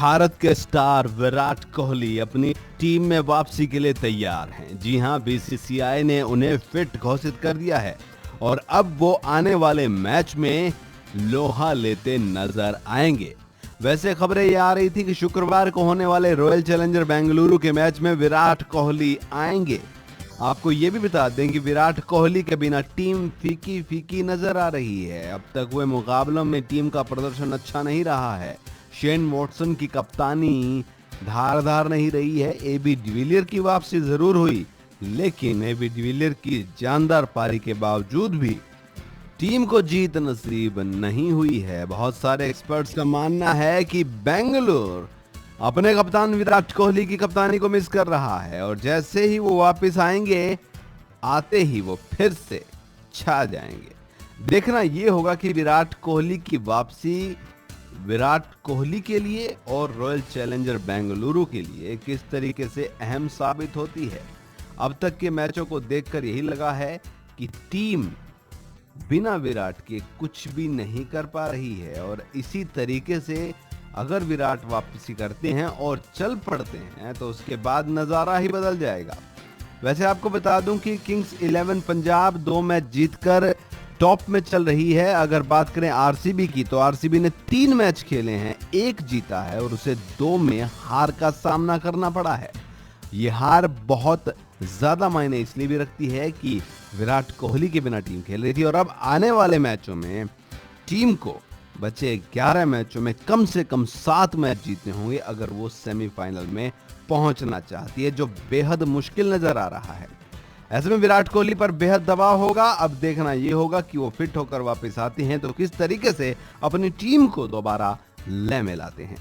भारत के स्टार विराट कोहली अपनी टीम में वापसी के लिए तैयार हैं। जी हां, बीसीसीआई ने उन्हें फिट घोषित कर दिया है और अब वो आने वाले मैच में लोहा लेते नजर आएंगे। वैसे खबरें ये आ रही थी कि शुक्रवार को होने वाले रॉयल चैलेंजर बेंगलुरु के मैच में विराट कोहली आएंगे। आपको ये भी बता दें कि विराट कोहली के बिना टीम फीकी फीकी नजर आ रही है। अब तक हुए मुकाबलों में टीम का प्रदर्शन अच्छा नहीं रहा है। शेन वॉटसन की कप्तानी धारदार नहीं रही है। एबी डिविलियर की वापसी जरूर हुई, लेकिन एबी डिविलियर की जानदार पारी के बावजूद भी टीम को जीत नसीब नहीं हुई है। बहुत सारे एक्सपर्ट्स का मानना है कि बेंगलुरु अपने कप्तान विराट कोहली की कप्तानी को मिस कर रहा है और जैसे ही वो वापस आएंगे, आते ही वो फिर से छा जाएंगे। देखना ये होगा कि विराट कोहली की वापसी विराट कोहली के लिए और रॉयल चैलेंजर बेंगलुरु के लिए किस तरीके से अहम साबित होती है। अब तक के मैचों को देखकर यही लगा है कि टीम बिना विराट के कुछ भी नहीं कर पा रही है और इसी तरीके से अगर विराट वापसी करते हैं और चल पड़ते हैं तो उसके बाद नजारा ही बदल जाएगा। वैसे आपको बता दूं कि किंग्स 11 पंजाब 2 मैच जीतकर टॉप में चल रही है। अगर बात करें आरसीबी की, तो आरसीबी ने 3 मैच खेले हैं, 1 जीता है और उसे 2 में हार का सामना करना पड़ा है। ये हार बहुत ज्यादा मायने इसलिए भी रखती है कि विराट कोहली के बिना टीम खेल रही थी और अब आने वाले मैचों में टीम को बचे 11 मैचों में कम से कम 7 मैच जीतने होंगे अगर वो सेमीफाइनल में पहुंचना चाहती है, जो बेहद मुश्किल नजर आ रहा है। ऐसे में विराट कोहली पर बेहद दबाव होगा। अब देखना यह होगा कि वो फिट होकर वापस आते हैं तो किस तरीके से अपनी टीम को दोबारा ले मिलाते हैं।